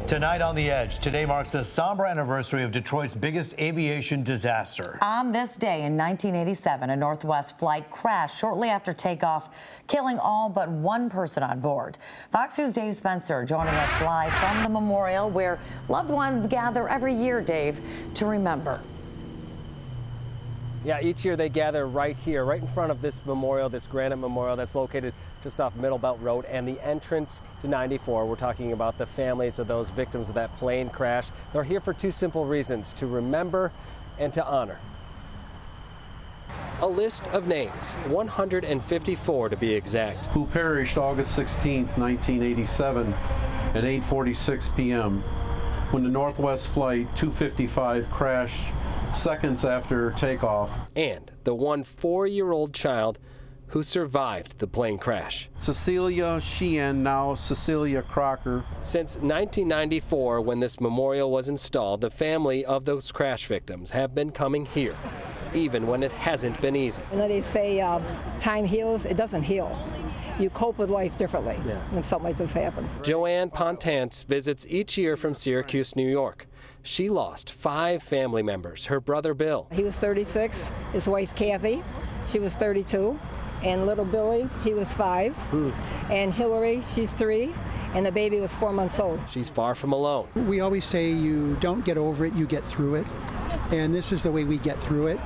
Tonight on The Edge, today marks the somber anniversary of Detroit's biggest aviation disaster. On this day in 1987, a Northwest flight crashed shortly after takeoff, killing all but one person on board. Fox News' Dave Spencer joining us live from the memorial where loved ones gather every year, Dave, to remember. Yeah, each year they gather right here, right in front of this memorial, this granite memorial that's located just off Middle Belt Road and the entrance to 94. We're talking about the families of those victims of that plane crash. They're here for two simple reasons: to remember and to honor. A list of names, 154 to be exact, who perished August 16, 1987 at 8:46 p.m. when the Northwest Flight 255 crashed seconds after takeoff. And the 4-year-old child who survived the plane crash. Cecilia Sheehan, now Cecilia Crocker. Since 1994, when this memorial was installed, the family of those crash victims have been coming here, even when it hasn't been easy. You know, they say time heals. It doesn't heal. You cope with life differently when something like this happens. Joanne Pontance visits each year from Syracuse, New York. She lost 5 family members. Her brother Bill. He was 36, his wife Kathy, she was 32, and little Billy, he was 5, and Hillary, she's 3, and the baby was 4 months old. She's far from alone. We always say you don't get over it, you get through it, and this is the way we get through it.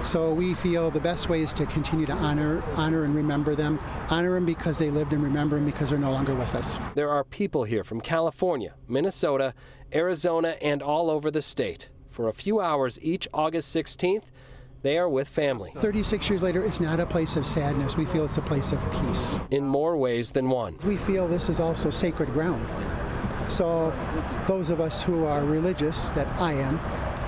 So we feel the best way is to continue to honor and remember them. Honor them because they lived, and remember them because they're no longer with us. There are people here from California, Minnesota, Arizona, and all over the state. For a few hours each August 16th, they are with family. 36 years later, it's not a place of sadness. We feel it's a place of peace. In more ways than one. We feel this is also sacred ground. So those of us who are religious, that I am,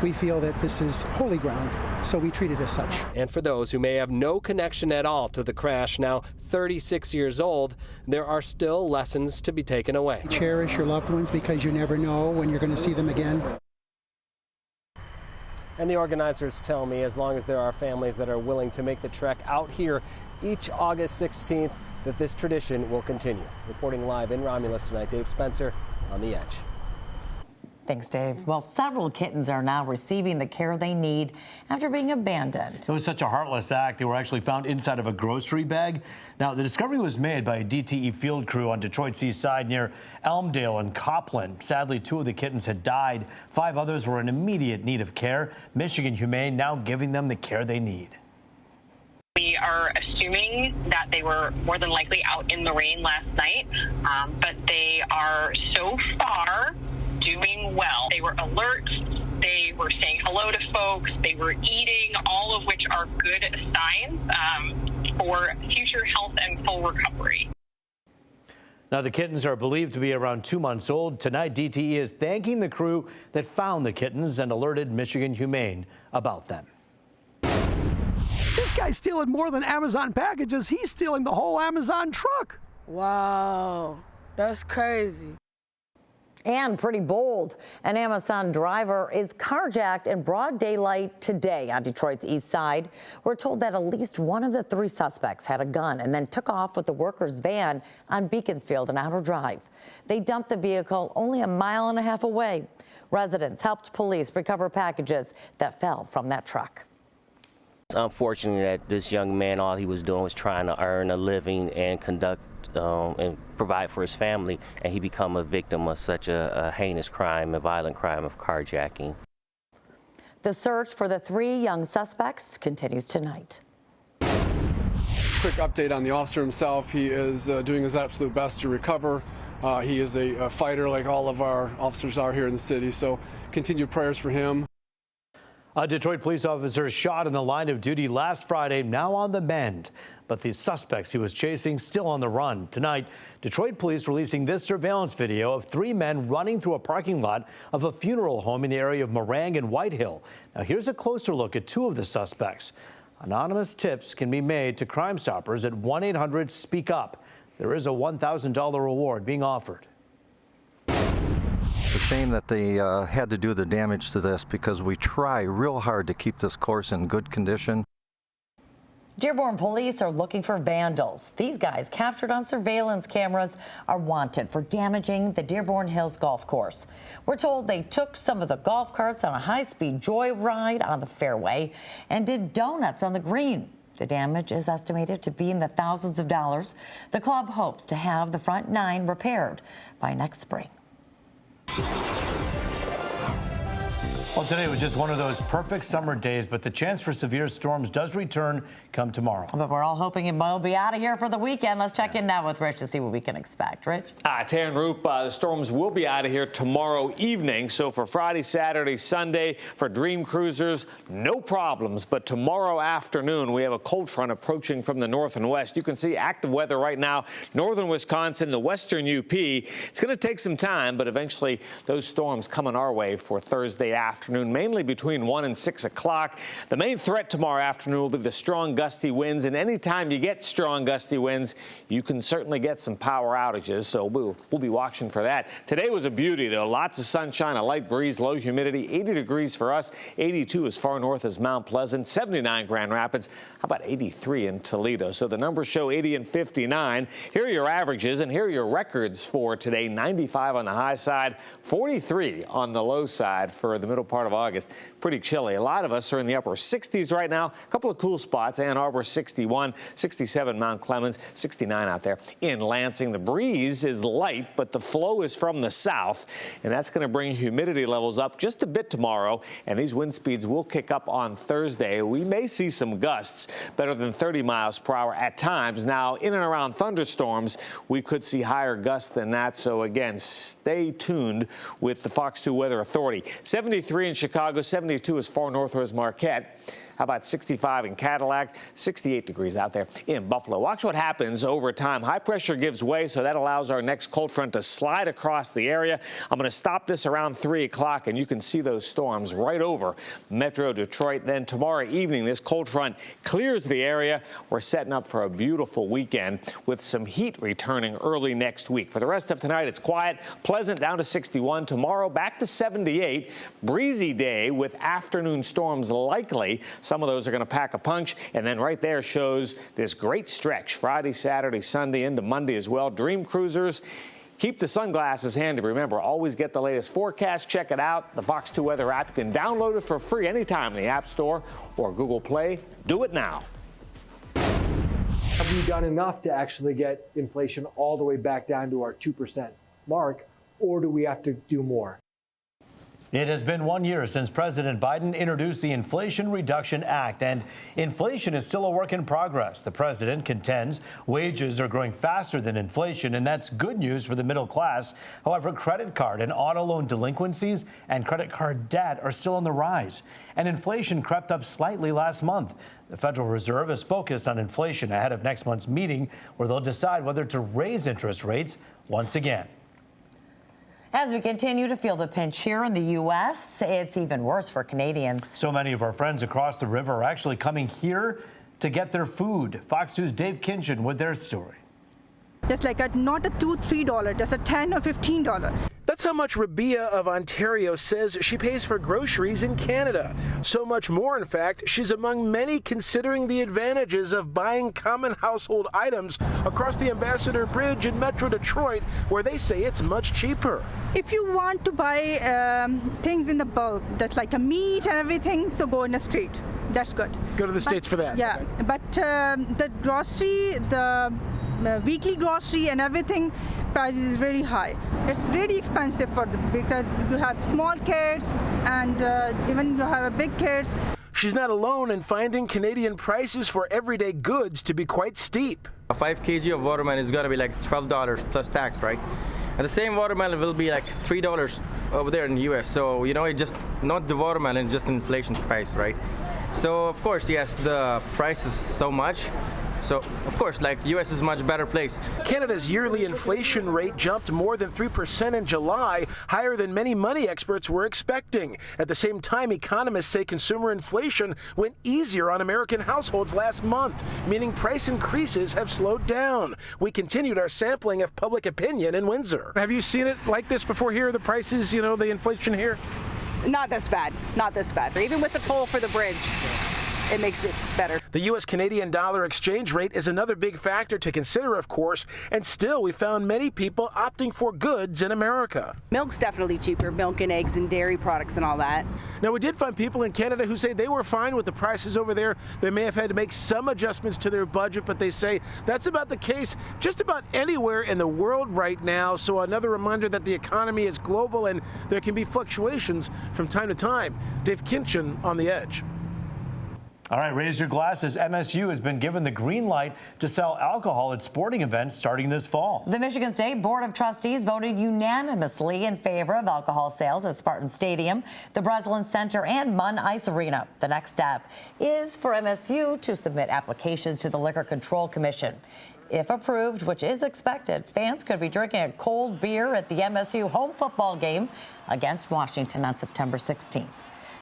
we feel that this is holy ground, so we treat it as such. And for those who may have no connection at all to the crash, now 36 years old, there are still lessons to be taken away. Cherish your loved ones because you never know when you're going to see them again. And the organizers tell me as long as there are families that are willing to make the trek out here each August 16th, that this tradition will continue. Reporting live in Romulus tonight, Dave Spencer on The Edge. Thanks, Dave. Well, several kittens are now receiving the care they need after being abandoned. It was such a heartless act. They were actually found inside of a grocery bag. Now, the discovery was made by a DTE field crew on Detroit's east side near Elmdale and Copland. Sadly, 2 of the kittens had died. 5 others were in immediate need of care. Michigan Humane now giving them the care they need. We are assuming that they were more than likely out in the rain last night, but they are so far doing well. They were alert, they were saying hello to folks, they were eating, all of which are good signs for future health and full recovery. Now, the kittens are believed to be around 2 months old. Tonight, DTE is thanking the crew that found the kittens and alerted Michigan Humane about them. This guy's stealing more than Amazon packages. He's stealing the whole Amazon truck. Wow, that's crazy. And pretty bold. An Amazon driver is carjacked in broad daylight today on Detroit's east side. We're told that at least one of the 3 suspects had a gun and then took off with the worker's van on Beaconsfield and Outer Drive. They dumped the vehicle only 1.5 miles away. Residents helped police recover packages that fell from that truck. It's unfortunate that this young man, all he was doing was trying to earn a living and conduct and provide for his family, and he become a victim of such a heinous crime, a violent crime of carjacking. The search for the 3 young suspects continues tonight. Quick update on the officer himself. He is doing his absolute best to recover. He is a fighter like all of our officers are here in the city, so continued prayers for him. A Detroit police officer shot in the line of duty last Friday, now on the mend. But the suspects he was chasing still on the run. Tonight, Detroit police releasing this surveillance video of 3 men running through a parking lot of a funeral home in the area of Morang and Whitehill. Now, here's a closer look at 2 of the suspects. Anonymous tips can be made to Crime Stoppers at 1-800-SPEAK-UP. There is a $1,000 reward being offered. It's a shame that they had to do the damage to this because we try real hard to keep this course in good condition. Dearborn police are looking for vandals. These guys, captured on surveillance cameras, are wanted for damaging the Dearborn Hills golf course. We're told they took some of the golf carts on a high-speed joyride on the fairway and did donuts on the green. The damage is estimated to be in the thousands of dollars. The club hopes to have the front 9 repaired by next spring. Well, today was just one of those perfect summer days, but the chance for severe storms does return come tomorrow. But we're all hoping it will be out of here for the weekend. Let's check in now with Rich to see what we can expect. Rich? Taryn Roop, the storms will be out of here tomorrow evening. So for Friday, Saturday, Sunday, for dream cruisers, no problems. But tomorrow afternoon, we have a cold front approaching from the north and west. You can see active weather right now, northern Wisconsin, the western UP. It's going to take some time, but eventually those storms coming our way for Thursday afternoon, mainly between 1 and 6 o'clock. The main threat tomorrow afternoon will be the strong gusty winds, and anytime you get strong gusty winds, you can certainly get some power outages, so we'll be watching for that. Today was a beauty, though. Lots of sunshine, a light breeze, low humidity, 80 degrees for us, 82 as far north as Mount Pleasant, 79 Grand Rapids, how about 83 in Toledo? So the numbers show 80 and 59. Here are your averages, and here are your records for today. 95 on the high side, 43 on the low side for the middle part of August. Pretty chilly. A lot of us are in the upper 60s right now. A couple of cool spots. Ann Arbor 61, 67 Mount Clemens, 69 out there in Lansing. The breeze is light, but the flow is from the south, and that's going to bring humidity levels up just a bit tomorrow, and these wind speeds will kick up on Thursday. We may see some gusts better than 30 miles per hour at times. Now, in and around thunderstorms, we could see higher gusts than that, so again, stay tuned with the Fox 2 Weather Authority. 73 in Chicago, 72 as far north as Marquette. How about 65 in Cadillac, 68 degrees out there in Buffalo. Watch what happens over time. High pressure gives way, so that allows our next cold front to slide across the area. I'm going to stop this around 3 o'clock, and you can see those storms right over Metro Detroit. Then tomorrow evening, this cold front clears the area. We're setting up for a beautiful weekend with some heat returning early next week. For the rest of tonight, it's quiet, pleasant, down to 61. Tomorrow, back to 78. Breezy day with afternoon storms likely. Some of those are going to pack a punch, and then right there shows this great stretch Friday, Saturday, Sunday into Monday as well. Dream cruisers, keep the sunglasses handy. Remember, always get the latest forecast. Check it out. The Fox 2 Weather app. You can download it for free anytime in the App Store or Google Play. Do it now. Have we done enough to actually get inflation all the way back down to our 2% mark, or do we have to do more? It has been 1 year since President Biden introduced the Inflation Reduction Act, and inflation is still a work in progress. The president contends wages are growing faster than inflation, and that's good news for the middle class. However, credit card and auto loan delinquencies and credit card debt are still on the rise, and inflation crept up slightly last month. The Federal Reserve is focused on inflation ahead of next month's meeting, where they'll decide whether to raise interest rates once again. As we continue to feel the pinch here in the U.S., it's even worse for Canadians. So many of our friends across the river are actually coming here to get their food. Fox 2's Dave Kinchin with their story. Just like not a $2, $3, just a $10 or $15. That's how much Rabia of Ontario says she pays for groceries in Canada. So much more, in fact, she's among many considering the advantages of buying common household items across the Ambassador Bridge in Metro Detroit, where they say it's much cheaper. If you want to buy things in the bulk, that's like a meat and everything, so go in the street. That's good. Go to the States for that. Yeah, okay. But the grocery, the weekly grocery and everything, price is very high. It's really expensive because you have small kids and even you have big kids. She's not alone in finding Canadian prices for everyday goods to be quite steep. A 5 kg of watermelon is going to be like $12 plus tax, right? And the same watermelon will be like $3 over there in the US. So, you know, it's just not the watermelon, just inflation price, right? So, of course, yes, the price is so much. So, of course, like, U.S. is a much better place. Canada's yearly inflation rate jumped more than 3% in July, higher than many money experts were expecting. At the same time, economists say consumer inflation went easier on American households last month, meaning price increases have slowed down. We continued our sampling of public opinion in Windsor. Have you seen it like this before here, the prices, the inflation here? Not this bad, not this bad. Even with the toll for the bridge. it makes it better. The U.S.-Canadian dollar exchange rate is another big factor to consider, of course, and still we found many people opting for goods in America. Milk's definitely cheaper, milk and eggs and dairy products and all that. Now, we did find people in Canada who say they were fine with the prices over there. They may have had to make some adjustments to their budget, but they say that's about the case just about anywhere in the world right now. So another reminder that the economy is global and there can be fluctuations from time to time. Dave Kinchin on The Edge. All right, raise your glasses. MSU has been given the green light to sell alcohol at sporting events starting this fall. The Michigan State Board of Trustees voted unanimously in favor of alcohol sales at Spartan Stadium, the Breslin Center, and Munn Ice Arena. The next step is for MSU to submit applications to the Liquor Control Commission. If approved, which is expected, fans could be drinking a cold beer at the MSU home football game against Washington on September 16th.